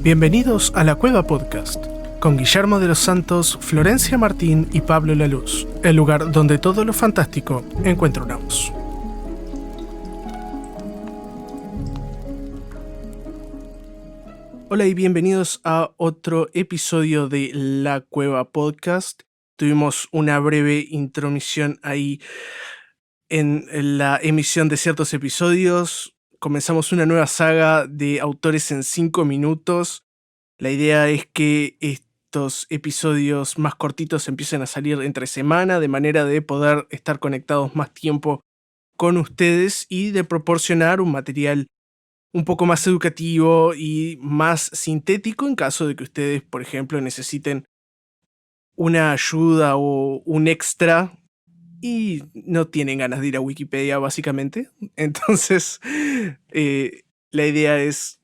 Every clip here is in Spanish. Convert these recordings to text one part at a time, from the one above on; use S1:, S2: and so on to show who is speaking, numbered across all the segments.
S1: Bienvenidos a La Cueva Podcast, con Guillermo de los Santos, Florencia Martín y Pablo Laluz, el lugar donde todo lo fantástico encuentra una voz. Hola y bienvenidos a otro episodio de La Cueva Podcast. Tuvimos una breve intromisión ahí en la emisión de ciertos episodios. Comenzamos una nueva saga de autores en 5 minutos. La idea es que estos episodios más cortitos empiecen a salir entre semana, de manera de poder estar conectados más tiempo con ustedes y de proporcionar un material un poco más educativo y más sintético en caso de que ustedes, por ejemplo, necesiten una ayuda o un extra y no tienen ganas de ir a Wikipedia, básicamente. Entonces, la idea es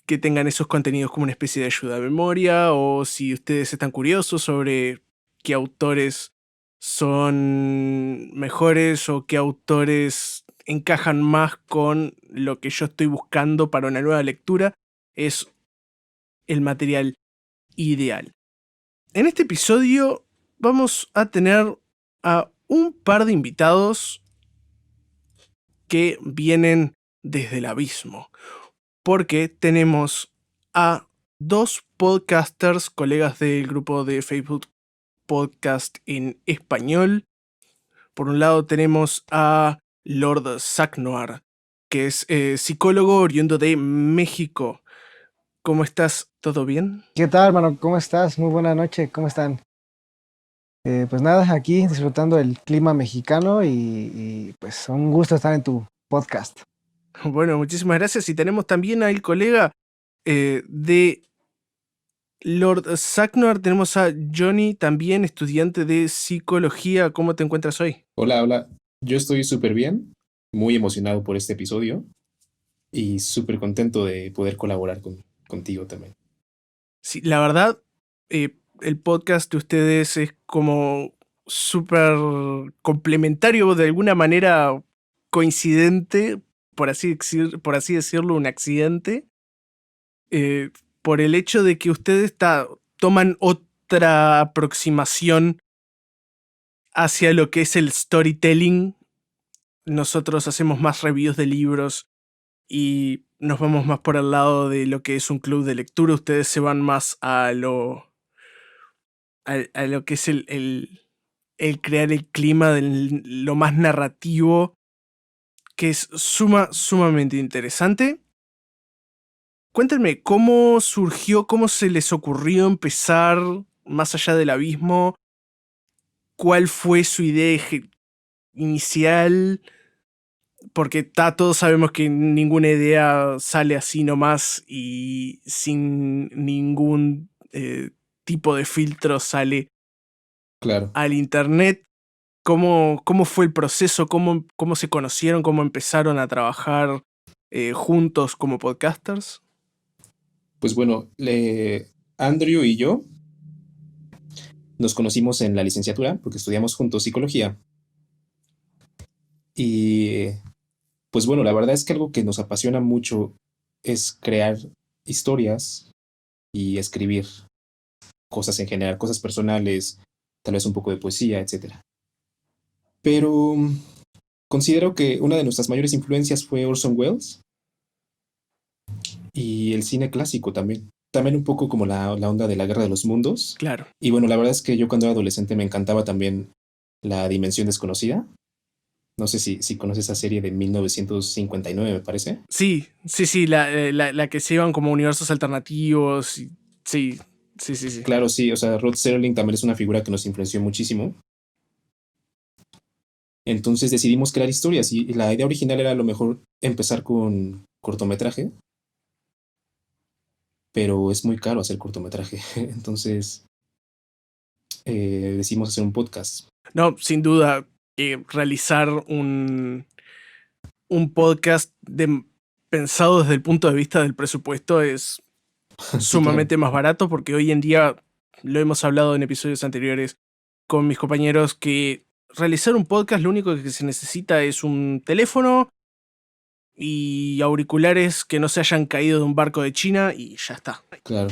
S1: que tengan esos contenidos como una especie de ayuda de memoria, o si ustedes están curiosos sobre qué autores son mejores o qué autores encajan más con lo que yo estoy buscando para una nueva lectura, es el material ideal. En este episodio vamos a tener a un par de invitados que vienen desde el abismo, porque tenemos a dos podcasters, colegas del grupo de Facebook Podcast en Español. Por un lado tenemos a Lord Sacnoir, que es psicólogo oriundo de México. ¿Cómo estás? ¿Todo bien?
S2: ¿Qué tal, hermano? ¿Cómo estás? Muy buena noche, ¿cómo están? Pues nada, aquí disfrutando el clima mexicano y pues un gusto estar en tu podcast.
S1: Bueno, muchísimas gracias. Y tenemos también al colega de Lord Sacnoir, tenemos a Johnny, también estudiante de psicología. ¿Cómo te encuentras hoy?
S3: Hola. Yo estoy súper bien, muy emocionado por este episodio y súper contento de poder colaborar contigo también.
S1: Sí, la verdad, el podcast de ustedes es como súper complementario, de alguna manera coincidente, por así decirlo, un accidente, por el hecho de que ustedes toman otra aproximación hacia lo que es el storytelling. Nosotros hacemos más reviews de libros y nos vamos más por el lado de lo que es un club de lectura. Ustedes se van más a lo que es el crear el clima de lo más narrativo, que es sumamente interesante. Cuéntenme, ¿cómo surgió, cómo se les ocurrió empezar Más allá del abismo? ¿Cuál fue su idea inicial? Porque todos sabemos que ninguna idea sale así nomás y sin ningún tipo de filtro sale
S3: Claro,
S1: al internet. ¿Cómo fue el proceso? ¿Cómo se conocieron? ¿Cómo empezaron a trabajar juntos como podcasters?
S3: pues bueno, Andrew y yo nos conocimos en la licenciatura porque estudiamos juntos psicología y pues bueno, la verdad es que algo que nos apasiona mucho es crear historias y escribir cosas en general, cosas personales, tal vez un poco de poesía, etcétera. Pero considero que una de nuestras mayores influencias fue Orson Welles y el cine clásico también. También un poco como la onda de la Guerra de los Mundos.
S1: Claro.
S3: Y bueno, la verdad es que yo cuando era adolescente me encantaba también La Dimensión Desconocida. No sé si conoces esa serie de 1959, me parece.
S1: Sí, la que se iban como universos alternativos. Sí.
S3: Claro, sí, o sea, Rod Serling también es una figura que nos influenció muchísimo. Entonces decidimos crear historias y la idea original era a lo mejor empezar con cortometraje, pero es muy caro hacer cortometraje. Entonces decidimos hacer un podcast.
S1: No, sin duda, realizar un podcast pensado desde el punto de vista del presupuesto, es
S3: Sí, claro.
S1: sumamente más barato, porque hoy en día, lo hemos hablado en episodios anteriores con mis compañeros, que realizar un podcast lo único que se necesita es un teléfono y auriculares que no se hayan caído de un barco de China y ya está.
S3: Claro,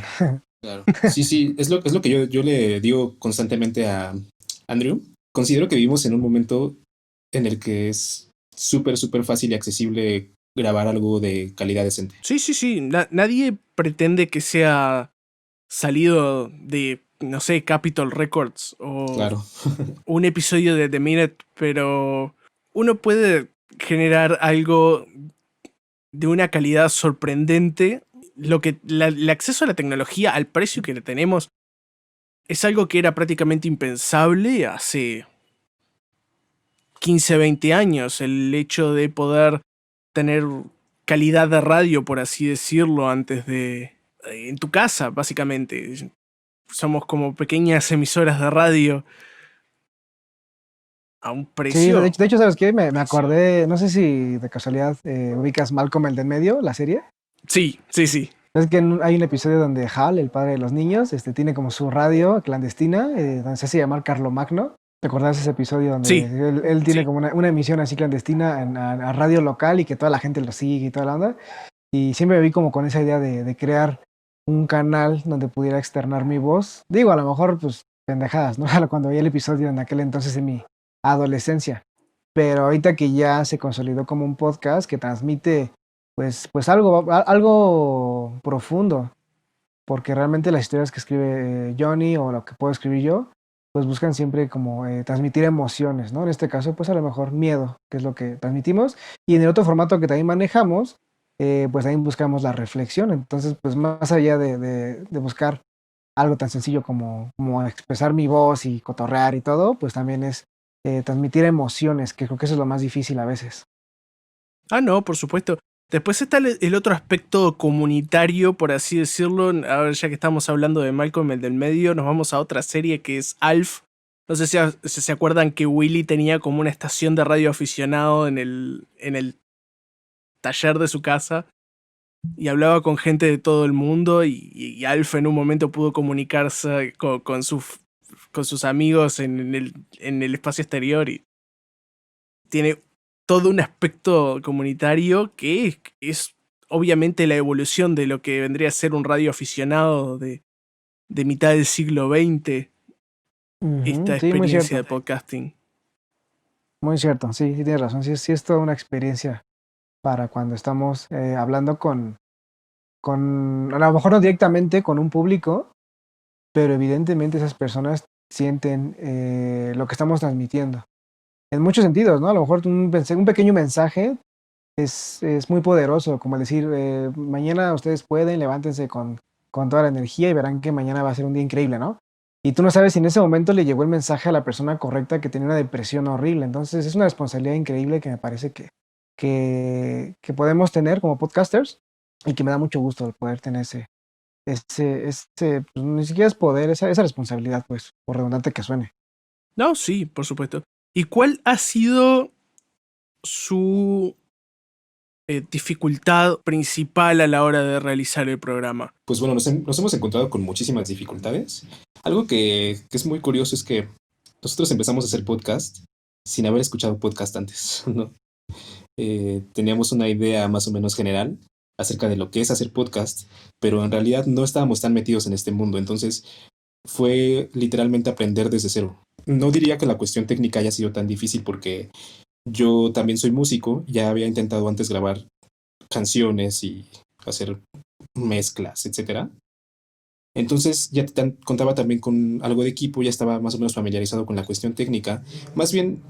S3: claro. Sí, sí, es lo que yo le digo constantemente a Andrew. Considero que vivimos en un momento en el que es súper, súper fácil y accesible grabar algo de calidad decente.
S1: Sí, sí, sí. Nadie pretende que sea salido de, no sé, Capitol Records o
S3: Claro,
S1: un episodio de The Minute, pero uno puede generar algo de una calidad sorprendente. El acceso a la tecnología al precio que le tenemos es algo que era prácticamente impensable hace 15, 20 años. El hecho de poder tener calidad de radio, por así decirlo, antes de... en tu casa, básicamente. Somos como pequeñas emisoras de radio a un
S2: Sí,
S1: precio.
S2: de hecho, ¿sabes qué? Me acordé, no sé si de casualidad ubicas Malcolm el de en medio, la serie.
S1: Sí, sí, sí.
S2: Es que hay un episodio donde Hal, el padre de los niños, tiene como su radio clandestina, donde se hace llamar Carlomagno. ¿Te acordás de ese episodio donde
S1: Sí,
S2: él tiene como una emisión así clandestina a radio local y que toda la gente lo sigue y toda la onda? Y siempre me vi como con esa idea de crear un canal donde pudiera externar mi voz. Digo, a lo mejor, pues, pendejadas, ¿no? Cuando vi el episodio en aquel entonces en mi adolescencia. Pero ahorita que ya se consolidó como un podcast que transmite, pues algo profundo, porque realmente las historias que escribe Johnny o lo que puedo escribir yo, pues buscan siempre como transmitir emociones, ¿no? En este caso, pues a lo mejor miedo, que es lo que transmitimos. Y en el otro formato que también manejamos, pues también buscamos la reflexión. Entonces, pues más allá de buscar algo tan sencillo como expresar mi voz y cotorrear y todo, pues también es transmitir emociones, que creo que eso es lo más difícil a veces.
S1: Ah, no, por supuesto. Después está el otro aspecto comunitario, por así decirlo. A ver, ya que estamos hablando de Malcolm, el del medio, nos vamos a otra serie que es Alf. No sé si se acuerdan que Willy tenía como una estación de radio aficionado en el taller de su casa y hablaba con gente de todo el mundo y Alf en un momento pudo comunicarse con sus amigos en el espacio exterior y tiene todo un aspecto comunitario que es obviamente la evolución de lo que vendría a ser un radio aficionado de mitad del siglo XX, esta
S2: Ujú, sí, muy
S1: experiencia
S2: cierto,
S1: de podcasting.
S2: muy cierto. Sí, sí tienes razón. Sí, sí es toda una experiencia para cuando estamos hablando a lo mejor no directamente con un público, pero evidentemente esas personas sienten lo que estamos transmitiendo. En muchos sentidos, ¿no? A lo mejor un pequeño mensaje es muy poderoso, como decir, mañana ustedes pueden, levántense con toda la energía y verán que mañana va a ser un día increíble, ¿no? Y tú no sabes si en ese momento le llegó el mensaje a la persona correcta que tenía una depresión horrible. Entonces es una responsabilidad increíble que me parece que podemos tener como podcasters y que me da mucho gusto el poder tener pues, ni siquiera es poder, esa responsabilidad, pues, por redundante que suene.
S1: No, sí, por supuesto. ¿Y cuál ha sido su dificultad principal a la hora de realizar el programa?
S3: pues bueno, nos hemos encontrado con muchísimas dificultades. Algo que es muy curioso es que nosotros empezamos a hacer podcast sin haber escuchado podcast antes, ¿no? Teníamos una idea más o menos general acerca de lo que es hacer podcast, pero en realidad no estábamos tan metidos en este mundo, entonces fue literalmente aprender desde cero. No diría que la cuestión técnica haya sido tan difícil porque yo también soy músico, ya había intentado antes grabar canciones y hacer mezclas, etcétera. Entonces ya contaba también con algo de equipo, ya estaba más o menos familiarizado con la cuestión técnica. Más bien,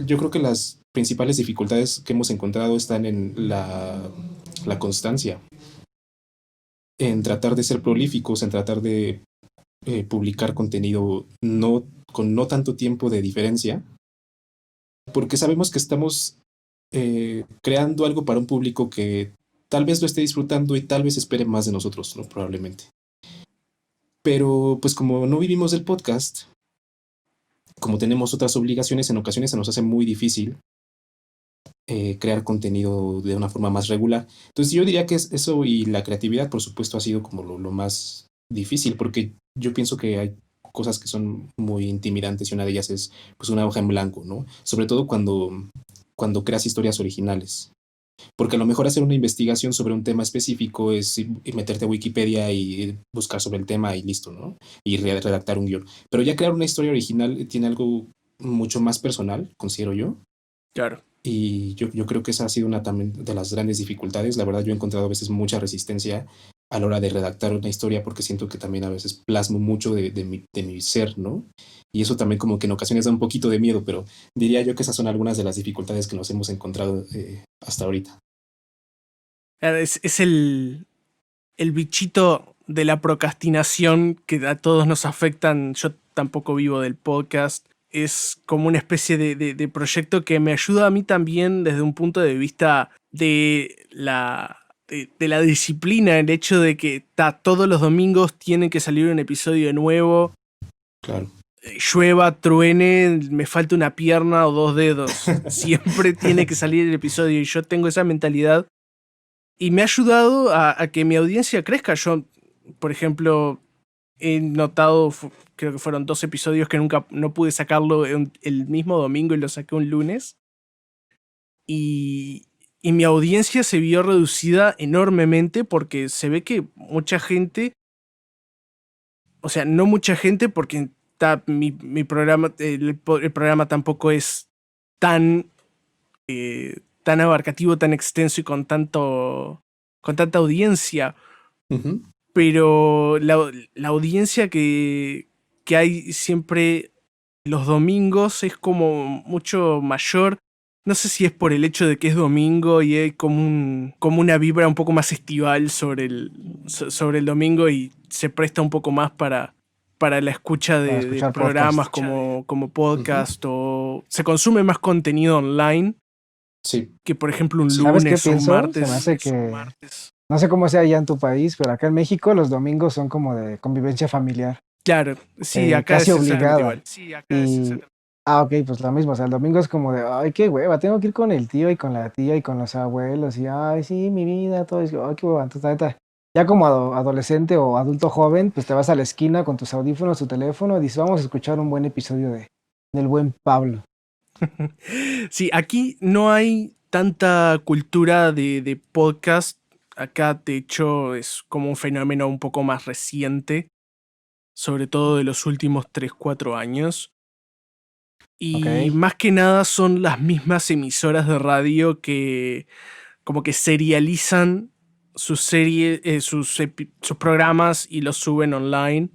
S3: yo creo que las principales dificultades que hemos encontrado están en la constancia, en tratar de ser prolíficos, en tratar de publicar contenido con no tanto tiempo de diferencia, porque sabemos que estamos creando algo para un público que tal vez lo esté disfrutando y tal vez espere más de nosotros, ¿no? Probablemente. Pero pues como no vivimos del podcast, como tenemos otras obligaciones, en ocasiones se nos hace muy difícil crear contenido de una forma más regular. Entonces yo diría que es eso y la creatividad, por supuesto, ha sido como lo más difícil, porque yo pienso que hay cosas que son muy intimidantes y una de ellas es pues una hoja en blanco, ¿no? Sobre todo cuando creas historias originales. Porque a lo mejor hacer una investigación sobre un tema específico es meterte a Wikipedia y buscar sobre el tema y listo, ¿no? Y redactar un guión. Pero ya crear una historia original tiene algo mucho más personal, considero yo.
S1: Claro.
S3: Y yo creo que esa ha sido una también de las grandes dificultades. La verdad, yo he encontrado a veces mucha resistencia a la hora de redactar una historia porque siento que también a veces plasmo mucho de mi ser, ¿no? Y eso también como que en ocasiones da un poquito de miedo, pero diría yo que esas son algunas de las dificultades que nos hemos encontrado hasta ahorita.
S1: Es el bichito de la procrastinación que a todos nos afectan. Yo tampoco vivo del podcast. Es como una especie de proyecto que me ayuda a mí también desde un punto de vista de la disciplina, el hecho de que todos los domingos tiene que salir un episodio nuevo.
S3: Claro.
S1: Llueva, truene, me falta una pierna o 2 dedos. Siempre tiene que salir el episodio y yo tengo esa mentalidad. Y me ha ayudado a que mi audiencia crezca. Yo, por ejemplo, he notado, creo que fueron 2 episodios que no pude sacarlo el mismo domingo y lo saqué un lunes. Y mi audiencia se vio reducida enormemente porque se ve que mucha gente, o sea, no mucha gente porque mi programa, el programa tampoco es tan tan abarcativo, tan extenso y con tanta audiencia.
S3: Uh-huh.
S1: Pero la audiencia que hay siempre los domingos es como mucho mayor. No sé si es por el hecho de que es domingo y hay como una vibra un poco más estival sobre el domingo y se presta un poco más para la escucha de programas como podcast, uh-huh, o se consume más contenido online.
S3: Sí.
S1: Que por ejemplo un
S2: ¿Sabes
S1: lunes
S2: qué
S1: o un
S2: pienso?
S1: martes.
S2: Se me hace que, no sé cómo sea allá en tu país, pero acá en México los domingos son como de convivencia familiar.
S1: Claro, sí, acá
S2: casi
S1: es
S2: obligada.
S1: igual. Sí, acá es
S2: ok, pues lo mismo, o sea, el domingo es como de, ay, qué hueva, tengo que ir con el tío y con la tía y con los abuelos y, ay, sí, mi vida, todo eso, ay, qué hueva, entonces, neta, ya como adolescente o adulto joven, pues te vas a la esquina con tus audífonos, tu teléfono y dices, vamos a escuchar un buen episodio del buen Pablo.
S1: Sí, aquí no hay tanta cultura de podcast. Acá, de hecho, es como un fenómeno un poco más reciente, sobre todo de los últimos 3-4 años. Y más que nada son las mismas emisoras de radio que como que serializan sus programas y los suben online,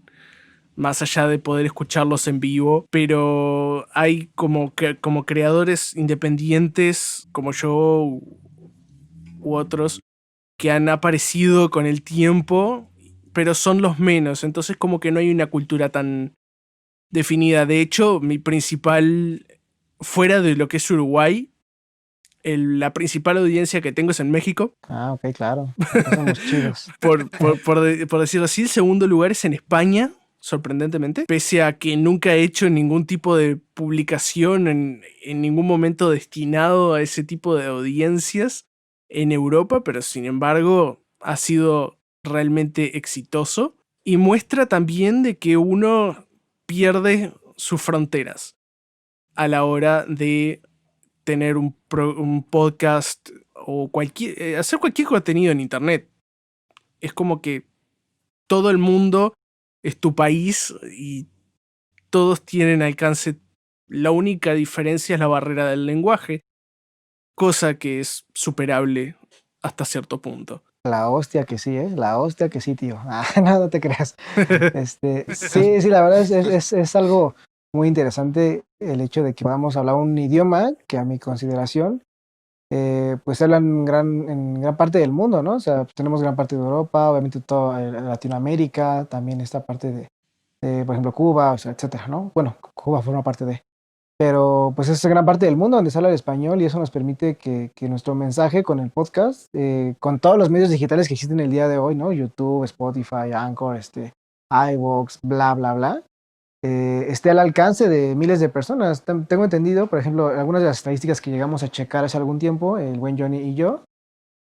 S1: más allá de poder escucharlos en vivo. Pero hay como creadores independientes como yo u otros que han aparecido con el tiempo, pero son los menos. Entonces como que no hay una cultura tan definida. De hecho, mi principal, fuera de lo que es Uruguay, la principal audiencia que tengo es en México.
S2: Ah, ok, claro. Somos chidos.
S1: por decirlo así, el segundo lugar es en España, sorprendentemente. Pese a que nunca he hecho ningún tipo de publicación en ningún momento destinado a ese tipo de audiencias en Europa, pero sin embargo ha sido realmente exitoso. Y muestra también de que uno pierde sus fronteras a la hora de tener un podcast o hacer cualquier contenido en internet. Es como que todo el mundo es tu país y todos tienen alcance. La única diferencia es la barrera del lenguaje, cosa que es superable hasta cierto punto.
S2: La hostia que sí, ¿eh? La hostia que sí, tío. No te creas. Sí, la verdad es algo muy interesante el hecho de que podamos hablar un idioma que a mi consideración pues hablan en gran parte del mundo, ¿no? O sea, tenemos gran parte de Europa, obviamente toda Latinoamérica, también esta parte de, por ejemplo, Cuba, o sea, etcétera, ¿no? Bueno, Cuba forma parte de... Pero pues es gran parte del mundo donde se habla el español y eso nos permite que nuestro mensaje con el podcast, con todos los medios digitales que existen el día de hoy, ¿no? YouTube, Spotify, Anchor, iVoox, bla, bla, bla, esté al alcance de miles de personas. Tengo entendido, por ejemplo, algunas de las estadísticas que llegamos a checar hace algún tiempo, el buen Johnny y yo,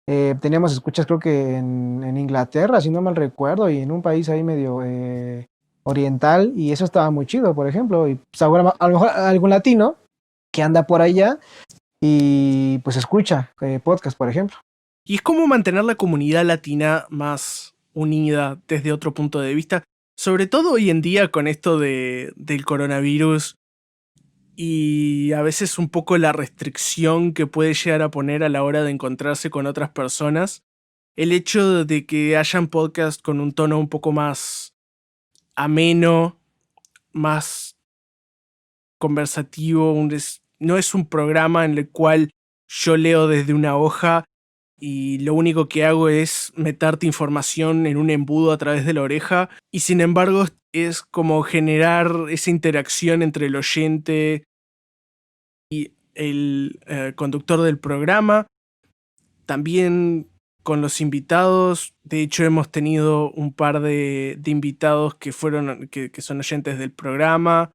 S2: teníamos escuchas creo que en Inglaterra, si no mal recuerdo, y en un país ahí medio oriental, y eso estaba muy chido, por ejemplo, y pues ahora a lo mejor algún latino que anda por allá y pues escucha podcast, por ejemplo.
S1: Y es como mantener la comunidad latina más unida desde otro punto de vista, sobre todo hoy en día con esto del coronavirus y a veces un poco la restricción que puede llegar a poner a la hora de encontrarse con otras personas. El hecho de que hayan podcasts con un tono un poco más ameno, más conversativo, no es un programa en el cual yo leo desde una hoja y lo único que hago es meterte información en un embudo a través de la oreja, y sin embargo es como generar esa interacción entre el oyente y el conductor del programa. También con los invitados, de hecho hemos tenido un par de invitados que son oyentes del programa.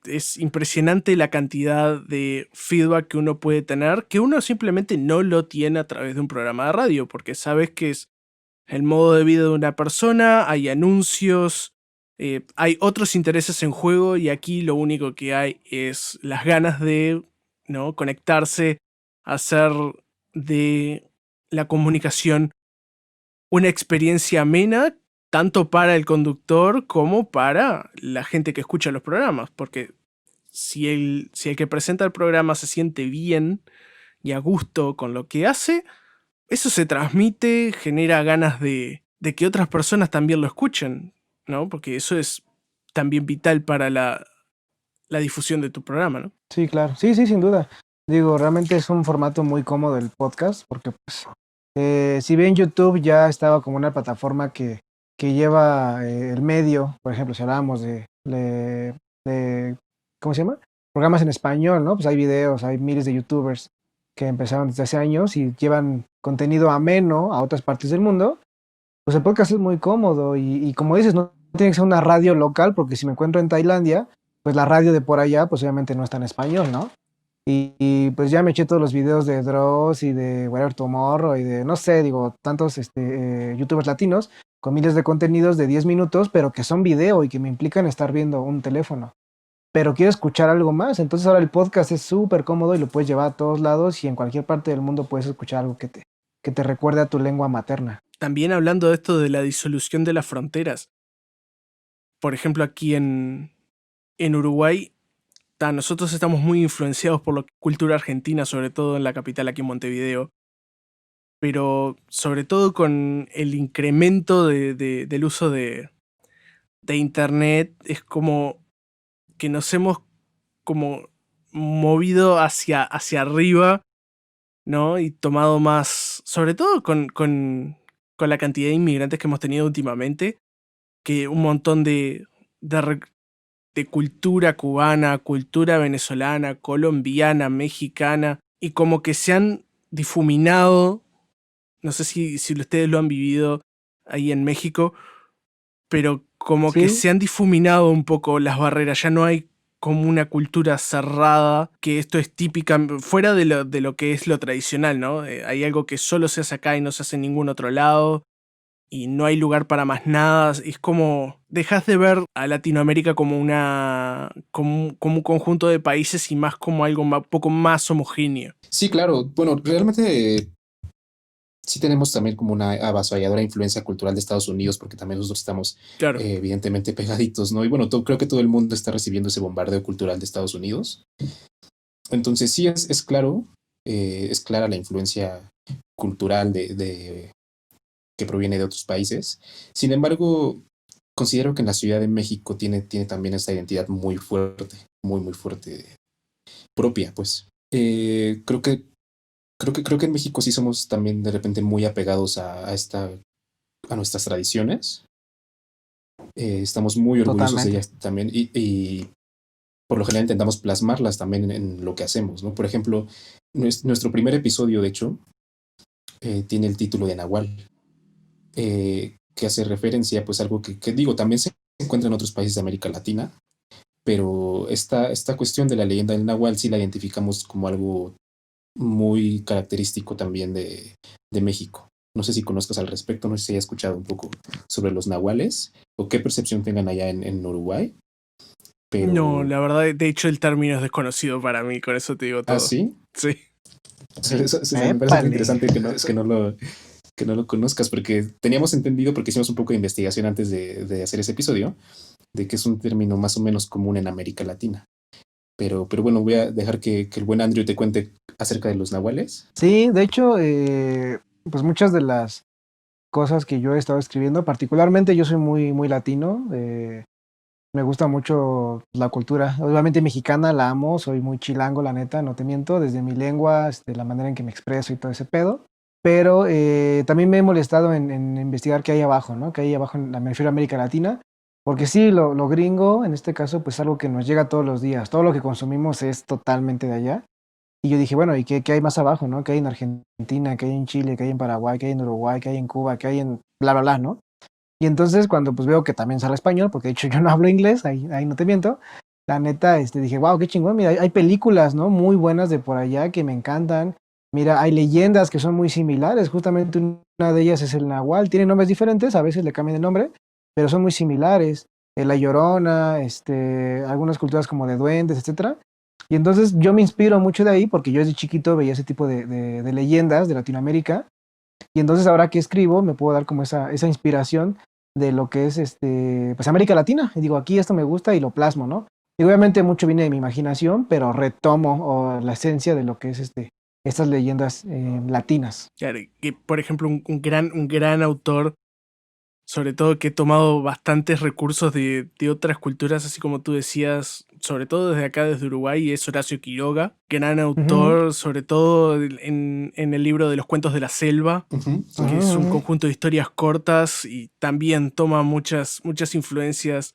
S1: Es impresionante la cantidad de feedback que uno puede tener, que uno simplemente no lo tiene a través de un programa de radio, porque sabes que es el modo de vida de una persona, hay anuncios, hay otros intereses en juego, y aquí lo único que hay es las ganas de, ¿no?, conectarse, hacer de la comunicación una experiencia amena, tanto para el conductor como para la gente que escucha los programas, porque si el que presenta el programa se siente bien y a gusto con lo que hace, eso se transmite, genera ganas de que otras personas también lo escuchen, ¿no? Porque eso es también vital para la difusión de tu programa, ¿no?
S2: Sí, claro. Sí, sí, sin duda. Digo, realmente es un formato muy cómodo el podcast, porque pues, si bien YouTube ya estaba como una plataforma que lleva el medio, por ejemplo, si hablábamos de, ¿cómo se llama? Programas en español, ¿no? Pues hay videos, hay miles de YouTubers que empezaron desde hace años y llevan contenido ameno a otras partes del mundo. Pues el podcast es muy cómodo y como dices, no tiene que ser una radio local, porque si me encuentro en Tailandia, pues la radio de por allá, pues obviamente no está en español, ¿no? Y pues ya me eché todos los videos de Dross y de Whatever Tomorrow y de, no sé, digo, tantos youtubers latinos con miles de contenidos de 10 minutos, pero que son video y que me implican estar viendo un teléfono. Pero quiero escuchar algo más, entonces ahora el podcast es súper cómodo y lo puedes llevar a todos lados y en cualquier parte del mundo puedes escuchar algo que te recuerde a tu lengua materna.
S1: También hablando de esto de la disolución de las fronteras, por ejemplo aquí en Uruguay, nosotros estamos muy influenciados por la cultura argentina, sobre todo en la capital, aquí en Montevideo, pero sobre todo con el incremento del uso de internet, es como que nos hemos como movido hacia arriba, ¿no? Y tomado más, sobre todo con la cantidad de inmigrantes que hemos tenido últimamente, que un montón de cultura cubana, cultura venezolana, colombiana, mexicana, y como que se han difuminado, no sé si ustedes lo han vivido ahí en México, pero como que
S2: Sí,
S1: se han difuminado un poco las barreras, ya no hay como una cultura cerrada, que esto es típica, fuera de lo que es lo tradicional, ¿no? Hay algo que solo se hace acá y no se hace en ningún otro lado, y no hay lugar para más nada. Es como, dejas de ver a Latinoamérica como como un conjunto de países y más como algo poco más homogéneo.
S3: Sí, claro. Bueno, realmente sí tenemos también como una avasalladora influencia cultural de Estados Unidos, porque también nosotros estamos
S1: Claro.
S3: evidentemente pegaditos, ¿no? Y bueno, creo que todo el mundo está recibiendo ese bombardeo cultural de Estados Unidos. Entonces sí es claro, es clara la influencia cultural que proviene de otros países. Sin embargo, considero que en la Ciudad de México tiene también esta identidad muy fuerte, muy fuerte, propia, pues. Creo que en México sí somos también de repente muy apegados a nuestras tradiciones. Estamos muy orgullosos de
S2: totalmente.
S3: ellas también y por lo general intentamos plasmarlas también en lo que hacemos, ¿no? Por ejemplo, nuestro primer episodio, de hecho, tiene el título de Nahual, que hace referencia pues a algo que digo, también se encuentra en otros países de América Latina, pero esta cuestión de la leyenda del Nahual sí la identificamos como algo muy característico también de México. No sé si conozcas al respecto, no sé si hayas escuchado un poco sobre los nahuales o qué percepción tengan allá en Uruguay,
S1: No,
S3: pero...
S1: la verdad, de hecho el término es desconocido para mí, con eso te digo
S3: ¿Ah,
S1: todo.
S3: sí?
S1: Sí.
S3: Me parece muy
S2: Épale.
S3: interesante que no lo conozcas, porque teníamos entendido, porque hicimos un poco de investigación antes de hacer ese episodio, de que es un término más o menos común en América Latina. Pero bueno, voy a dejar que el buen Andrew te cuente acerca de los nahuales.
S2: Sí, de hecho, pues muchas de las cosas que yo he estado escribiendo, particularmente yo soy muy latino, me gusta mucho la cultura, obviamente mexicana, la amo, soy muy chilango, la neta, no te miento, desde mi lengua, la manera en que me expreso y todo ese pedo. Pero también me he molestado en investigar qué hay abajo, ¿no? Qué hay abajo, me refiero a América Latina, porque sí, lo gringo, en este caso, pues algo que nos llega todos los días, todo lo que consumimos es totalmente de allá. Y yo dije, bueno, ¿y qué hay más abajo, no? ¿Qué hay en Argentina? ¿Qué hay en Chile? ¿Qué hay en Paraguay? ¿Qué hay en Uruguay? ¿Qué hay en Cuba? ¿Qué hay en bla, bla, bla, ¿no? Y entonces cuando pues veo que también sale español, porque de hecho yo no hablo inglés, ahí no te miento, la neta, dije, wow, qué chingón, mira, hay películas, ¿no? Muy buenas de por allá que me encantan. Mira, hay leyendas que son muy similares, justamente una de ellas es el Nahual, tiene nombres diferentes, a veces le cambian de nombre, pero son muy similares. La Llorona, algunas culturas como de duendes, etcétera. Y entonces yo me inspiro mucho de ahí porque yo desde chiquito veía ese tipo de leyendas de Latinoamérica. Y entonces ahora que escribo me puedo dar como esa inspiración de lo que es pues América Latina. Y digo, aquí esto me gusta y lo plasmo, ¿no? Y obviamente mucho viene de mi imaginación, pero retomo la esencia de lo que es estas leyendas latinas.
S1: Claro, que por ejemplo un gran autor, sobre todo que he tomado bastantes recursos de otras culturas, así como tú decías, sobre todo desde acá, desde Uruguay, es Horacio Quiroga, gran
S2: Ujú,
S1: autor, sobre todo en el libro de los cuentos de la selva,
S3: Ujú,
S1: que
S2: ujú,
S1: es un
S2: ujú.
S1: conjunto de historias cortas y también toma muchas influencias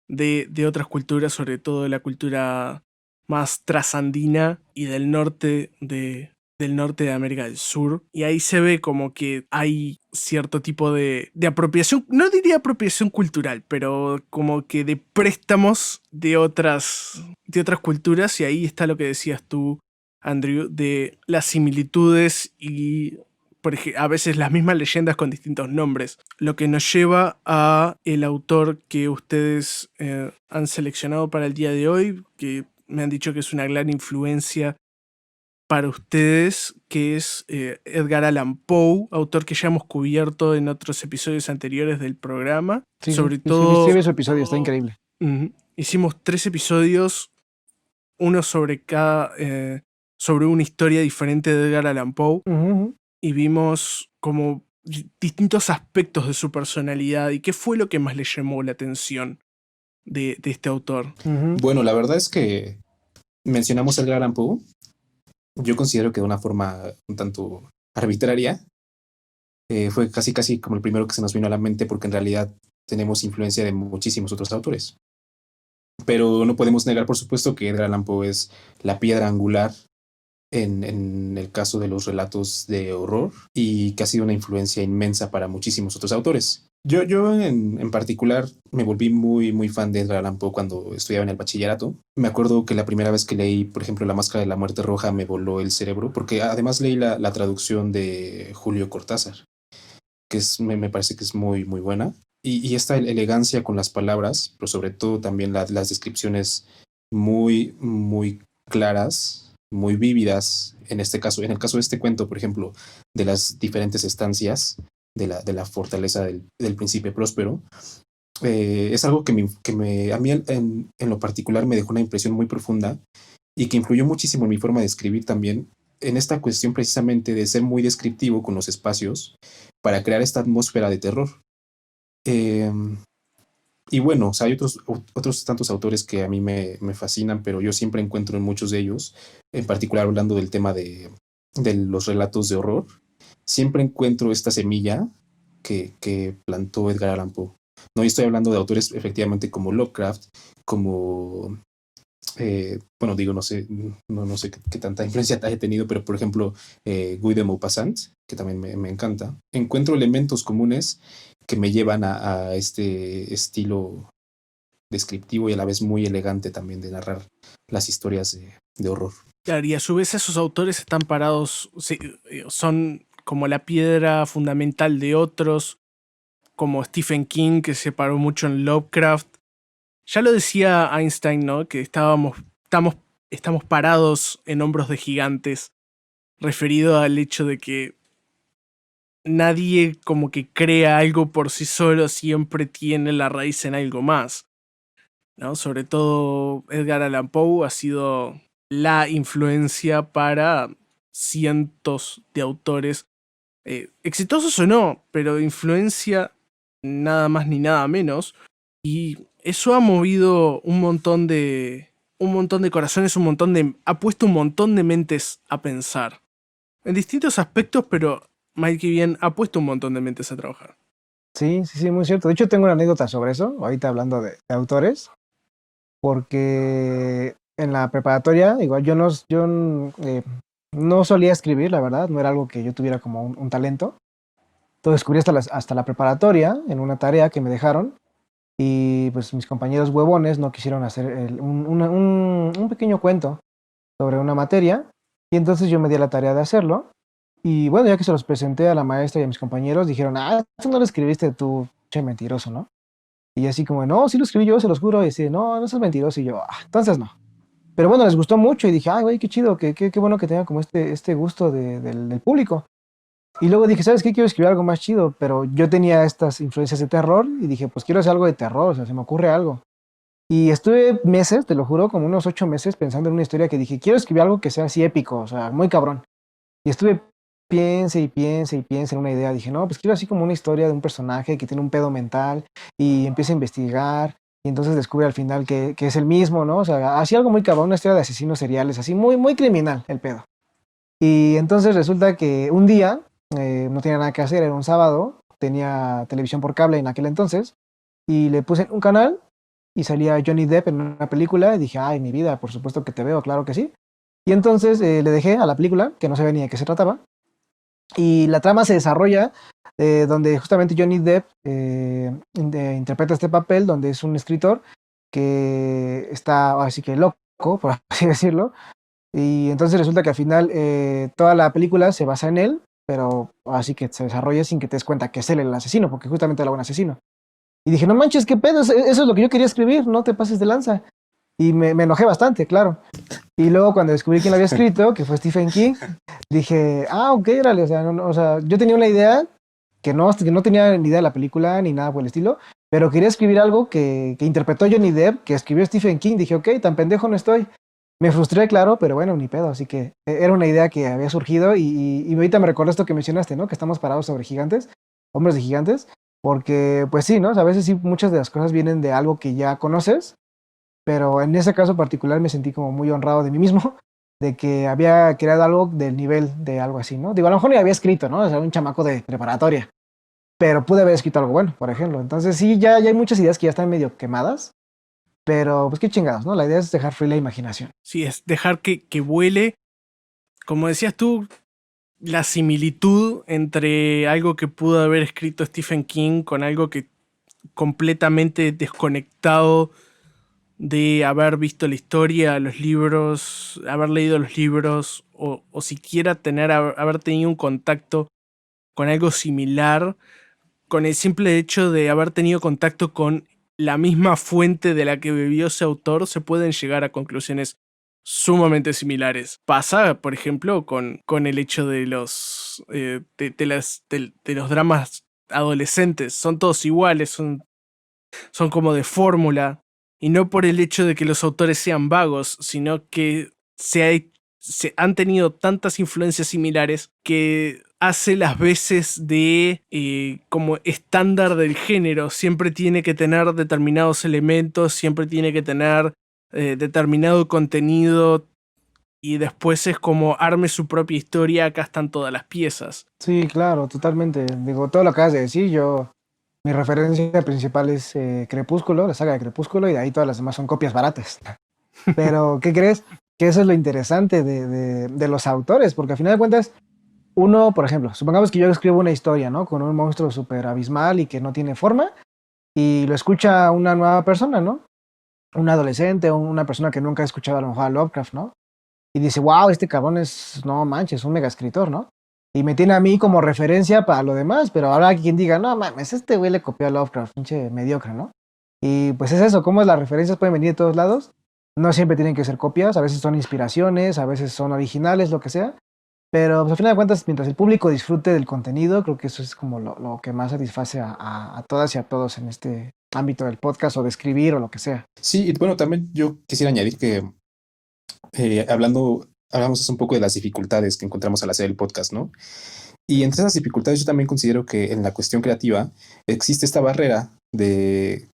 S1: de otras culturas, sobre todo de la cultura más trasandina y del norte de América del Sur. Y ahí se ve como que hay cierto tipo de apropiación, no diría apropiación cultural, pero como que de préstamos de otras culturas. Y ahí está lo que decías tú, Andrew, de las similitudes y a veces las mismas leyendas con distintos nombres, lo que nos lleva a el autor que ustedes han seleccionado para el día de hoy, que me han dicho que es una gran influencia para ustedes, que es Edgar Allan Poe, autor que ya hemos cubierto en otros episodios anteriores del programa.
S2: Sí, sí,
S1: Sobre
S2: sí,
S1: todo,
S2: vi su episodio, está increíble.
S1: hicimos 3 episodios, uno sobre una historia diferente de Edgar Allan Poe,
S2: Ujú,
S1: y vimos como distintos aspectos de su personalidad y qué fue lo que más le llamó la atención de este autor.
S2: ujú,
S3: Bueno, la verdad es que mencionamos el Gran Poe. Yo considero que de una forma un tanto arbitraria, fue casi como el primero que se nos vino a la mente porque en realidad tenemos influencia de muchísimos otros autores. Pero no podemos negar, por supuesto, que Edgar Allan Poe es la piedra angular en el caso de los relatos de horror y que ha sido una influencia inmensa para muchísimos otros autores. Yo en particular me volví muy fan de Edgar Allan Poe cuando estudiaba en el bachillerato. Me acuerdo que la primera vez que leí, por ejemplo, La Máscara de la Muerte Roja me voló el cerebro, porque además leí la traducción de Julio Cortázar, que me parece que es muy buena. Y esta elegancia con las palabras, pero sobre todo también las descripciones muy claras, muy vívidas, en este caso, en el caso de este cuento, por ejemplo, de las diferentes estancias de la fortaleza del príncipe próspero, es algo a mí en lo particular me dejó una impresión muy profunda y que influyó muchísimo en mi forma de escribir también, en esta cuestión precisamente de ser muy descriptivo con los espacios para crear esta atmósfera de terror. Eh, y bueno, o sea, hay otros tantos autores que a mí me fascinan, pero yo siempre encuentro en muchos de ellos, en particular hablando del tema de los relatos de horror, siempre encuentro esta semilla que plantó Edgar Allan Poe. No, y estoy hablando de autores efectivamente como Lovecraft, como bueno, digo, no sé qué tanta influencia haya tenido, pero por ejemplo, Guy de Maupassant, que también me encanta, encuentro elementos comunes que me llevan a este estilo descriptivo y a la vez muy elegante también de narrar las historias de horror.
S1: Claro, y a su vez esos autores están parados, son como la piedra fundamental de otros, como Stephen King, que se paró mucho en Lovecraft. Ya lo decía Einstein, ¿no? Que estamos parados en hombros de gigantes, referido al hecho de que nadie como que crea algo por sí solo, siempre tiene la raíz en algo más, ¿no? Sobre todo Edgar Allan Poe ha sido la influencia para cientos de autores, exitosos o no, pero influencia nada más ni nada menos. Y eso ha movido un montón de corazones, ha puesto un montón de mentes a pensar. En distintos aspectos, pero mal que bien, ha puesto un montón de mentes a trabajar.
S2: Sí, muy cierto. De hecho, tengo una anécdota sobre eso, ahorita hablando de autores, porque en la preparatoria, igual yo no solía escribir, la verdad, no era algo que yo tuviera como un talento. Lo descubrí hasta la preparatoria, en una tarea que me dejaron, y pues mis compañeros huevones no quisieron hacer un pequeño cuento sobre una materia, y entonces yo me di a la tarea de hacerlo. Y bueno, ya que se los presenté a la maestra y a mis compañeros, dijeron, tú no lo escribiste tú, che mentiroso, ¿no? Y así como, no, sí lo escribí yo, se los juro. Y así, no, no seas mentiroso. Y yo, entonces no. Pero bueno, les gustó mucho y dije, güey, qué chido, qué bueno que tenga como este gusto del público. Y luego dije, ¿sabes qué? Quiero escribir algo más chido, pero yo tenía estas influencias de terror y dije, pues quiero hacer algo de terror, o sea, se me ocurre algo. Y estuve meses, te lo juro, como unos 8 meses pensando en una historia que dije, quiero escribir algo que sea así épico, o sea, muy cabrón. Y estuve piense y piense y piense en una idea. Dije, no, pues quiero así como una historia de un personaje que tiene un pedo mental y empieza a investigar y entonces descubre al final que es el mismo, ¿no? O sea, así algo muy cabrón, una historia de asesinos seriales, así muy, muy criminal el pedo. Y entonces resulta que un día no tenía nada que hacer, era un sábado, tenía televisión por cable en aquel entonces y le puse un canal y salía Johnny Depp en una película y dije, mi vida, por supuesto que te veo, claro que sí. Y entonces le dejé a la película, que no sabía ni de qué se trataba, y la trama se desarrolla donde justamente Johnny Depp interpreta este papel, donde es un escritor que está así que loco, por así decirlo, y entonces resulta que al final toda la película se basa en él, pero así que se desarrolla sin que te des cuenta que es él el asesino, porque justamente era un asesino. Y dije, no manches, qué pedo, eso es lo que yo quería escribir, no te pases de lanza. Y me enojé bastante, claro. Y luego cuando descubrí quién lo había escrito, que fue Stephen King, dije, ok, órale, o sea, o sea, yo tenía una idea que no tenía ni idea de la película ni nada por el estilo, pero quería escribir algo que interpretó Johnny Depp, que escribió Stephen King. Dije, ok, tan pendejo no estoy. Me frustré, claro, pero bueno, ni pedo. Así que era una idea que había surgido y ahorita me recuerda esto que mencionaste, ¿no? Que estamos parados sobre gigantes, hombres de gigantes, porque pues sí, ¿no? O sea, a veces sí muchas de las cosas vienen de algo que ya conoces, pero en ese caso particular me sentí como muy honrado de mí mismo, de que había creado algo del nivel de algo así, ¿no? Digo, a lo mejor ni había escrito, ¿no? O sea, un chamaco de preparatoria, pero pude haber escrito algo bueno, por ejemplo. Entonces sí, ya hay muchas ideas que ya están medio quemadas, pero pues qué chingados, ¿no? La idea es dejar free la imaginación.
S1: Sí, es dejar que vuele. Como decías tú, la similitud entre algo que pudo haber escrito Stephen King con algo que completamente desconectado de haber visto la historia, los libros, haber leído los libros o siquiera haber tenido un contacto con algo similar, con el simple hecho de haber tenido contacto con la misma fuente de la que bebió ese autor, se pueden llegar a conclusiones sumamente similares. Pasa, por ejemplo, con el hecho de los de los dramas adolescentes. Son todos iguales, son como de fórmula. Y no por el hecho de que los autores sean vagos, sino que se han tenido tantas influencias similares que hace las veces de como estándar del género. Siempre tiene que tener determinados elementos, siempre tiene que tener determinado contenido, y después es como arme su propia historia, acá están todas las piezas.
S2: Sí, claro, totalmente. Digo, todo lo que acabas de decir, mi referencia principal es Crepúsculo, la saga de Crepúsculo, y de ahí todas las demás son copias baratas. Pero, ¿qué crees? Que eso es lo interesante de los autores, porque al final de cuentas, uno, por ejemplo, supongamos que yo escribo una historia, ¿no? Con un monstruo súper abismal y que no tiene forma, y lo escucha una nueva persona, ¿no? un adolescente o una persona que nunca ha escuchado a lo mejor a Lovecraft, ¿no? Y dice, wow, este cabrón es, no manches, un mega escritor, ¿no? Y me tiene a mí como referencia para lo demás, pero ahora hay quien diga, no mames, este güey le copió a Lovecraft, pinche mediocre, ¿no? Y pues es eso, como las referencias pueden venir de todos lados, no siempre tienen que ser copias, a veces son inspiraciones, a veces son originales, lo que sea, pero pues, al final de cuentas, mientras el público disfrute del contenido, creo que eso es como lo que más satisface a todas y a todos en este ámbito del podcast o de escribir o lo que sea.
S3: Sí, y bueno, también yo quisiera añadir que hablamos hace un poco de las dificultades que encontramos al hacer el podcast, ¿no? Y entre esas dificultades yo también considero que en la cuestión creativa existe esta barrera de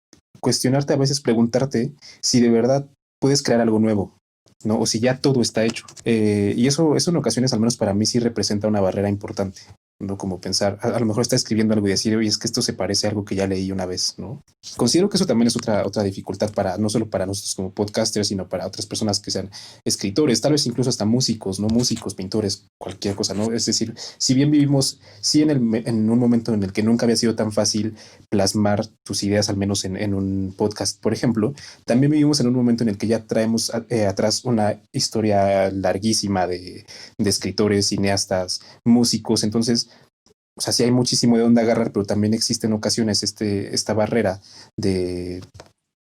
S3: cuestionarte, a veces preguntarte si de verdad puedes crear algo nuevo, ¿no? O si ya todo está hecho. Y eso en ocasiones, al menos para mí, sí representa una barrera importante, ¿no? Como pensar, a lo mejor está escribiendo algo y decir, oye, es que esto se parece a algo que ya leí una vez, ¿no? Considero que eso también es otra dificultad para, no solo para nosotros como podcasters, sino para otras personas que sean escritores, tal vez incluso hasta músicos, ¿no? Músicos, pintores, cualquier cosa, ¿no? Es decir, si bien vivimos, sí en un momento en el que nunca había sido tan fácil plasmar tus ideas, al menos en un podcast, por ejemplo, también vivimos en un momento en el que ya traemos atrás una historia larguísima de escritores, cineastas, músicos, entonces, o sea, sí hay muchísimo de dónde agarrar, pero también existe en ocasiones esta barrera de,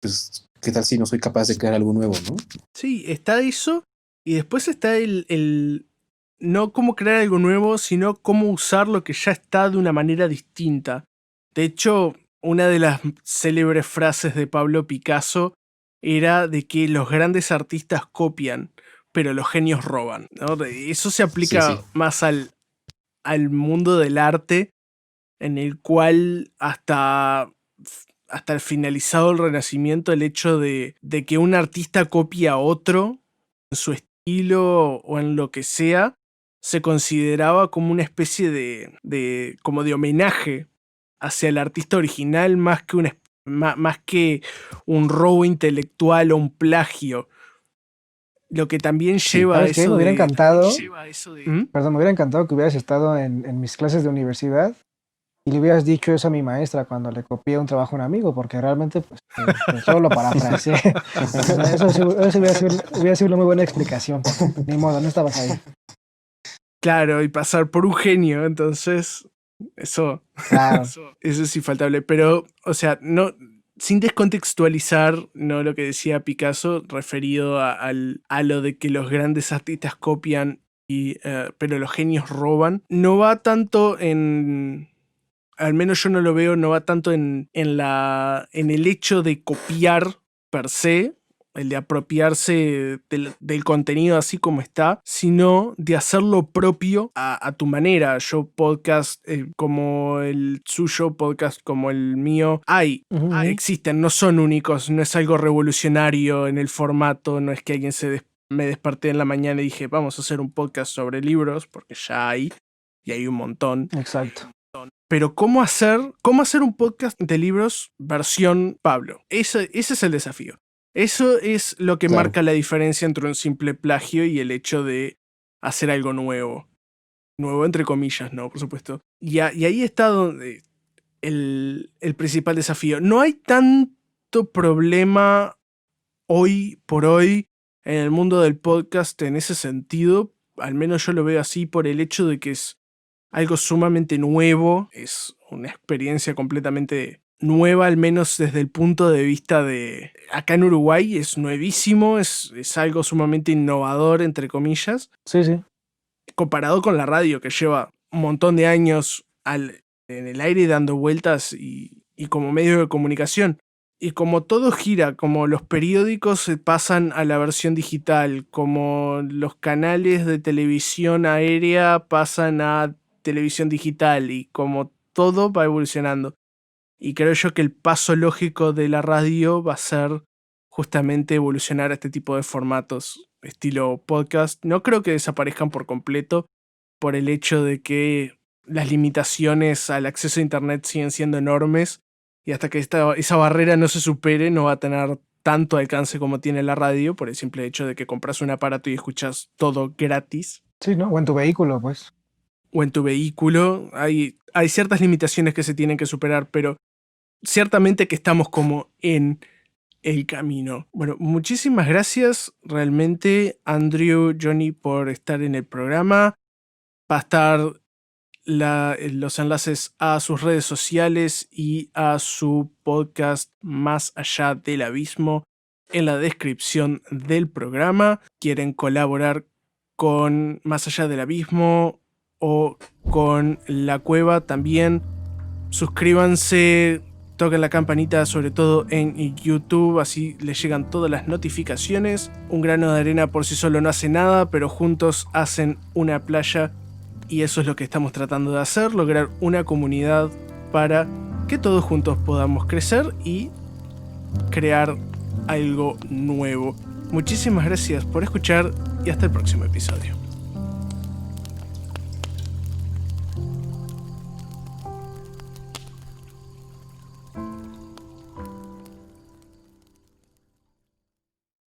S3: pues, ¿qué tal si no soy capaz de crear algo nuevo, no?
S1: Sí, está eso, y después está el no cómo crear algo nuevo, sino cómo usar lo que ya está de una manera distinta. De hecho, una de las célebres frases de Pablo Picasso era de que los grandes artistas copian, pero los genios roban, ¿no? Eso se aplica
S3: Sí.
S1: más al mundo del arte, en el cual hasta el finalizado el Renacimiento, el hecho de que un artista copie a otro en su estilo o en lo que sea, se consideraba como una especie como de homenaje hacia el artista original, más que un robo intelectual o un plagio. Lo que también
S3: Sí.
S1: lleva a
S2: ¿Sabes qué?
S1: eso
S2: Me hubiera
S1: de...
S2: encantado,
S1: ¿Mm?
S2: perdón, me hubiera encantado que hubieras estado en mis clases de universidad y le hubieras dicho eso a mi maestra cuando le copié un trabajo a un amigo, porque realmente pues solo lo parafraseé. O sea, eso hubiera sido una muy buena explicación, pero ni modo, no estabas ahí.
S1: Claro, y pasar por un genio, entonces eso,
S2: Claro.
S1: eso es infaltable. Pero, o sea, no, sin descontextualizar, no lo que decía Picasso, referido a lo de que los grandes artistas copian, pero los genios roban, no va tanto en... Al menos yo no lo veo, no va tanto en el hecho de copiar per se, el de apropiarse del contenido así como está, sino de hacerlo propio a tu manera. Yo podcast como el suyo, podcast como el mío, existen, no son únicos, no es algo revolucionario en el formato, no es que alguien me desperté en la mañana y dije, vamos a hacer un podcast sobre libros, porque ya hay, y hay un montón.
S2: Exacto.
S1: Pero ¿cómo hacer un podcast de libros versión Pablo? Ese es el desafío. Eso es lo que marca la diferencia entre un simple plagio y el hecho de hacer algo nuevo. Nuevo entre comillas, ¿no? Por supuesto. Y ahí está donde el principal desafío. No hay tanto problema hoy por hoy en el mundo del podcast en ese sentido. Al menos yo lo veo así por el hecho de que es algo sumamente nuevo, es una experiencia completamente nueva, al menos desde el punto de vista de... Acá en Uruguay es nuevísimo, es algo sumamente innovador, entre comillas.
S2: Sí, sí.
S1: Comparado con la radio, que lleva un montón de años en el aire dando vueltas y como medio de comunicación. Y como todo gira, como los periódicos se pasan a la versión digital, como los canales de televisión aérea pasan a televisión digital y como todo va evolucionando. Y creo yo que el paso lógico de la radio va a ser justamente evolucionar a este tipo de formatos estilo podcast. No creo que desaparezcan por completo por el hecho de que las limitaciones al acceso a internet siguen siendo enormes y hasta que esa barrera no se supere no va a tener tanto alcance como tiene la radio por el simple hecho de que compras un aparato y escuchas todo gratis.
S2: Sí, ¿no? O en tu vehículo, pues.
S1: O en tu vehículo. Hay ciertas limitaciones que se tienen que superar, pero ciertamente que estamos como en el camino. Bueno, muchísimas gracias realmente, Andrew, Johnny, por estar en el programa. Va a estar los enlaces a sus redes sociales y a su podcast Más Allá del Abismo en la descripción del programa. ¿Quieren colaborar con Más Allá del Abismo o con La Cueva? También suscríbanse, toquen la campanita, sobre todo en YouTube, así les llegan todas las notificaciones. Un grano de arena por sí solo no hace nada, pero juntos hacen una playa. Y eso es lo que estamos tratando de hacer, lograr una comunidad para que todos juntos podamos crecer y crear algo nuevo. Muchísimas gracias por escuchar y hasta el próximo episodio.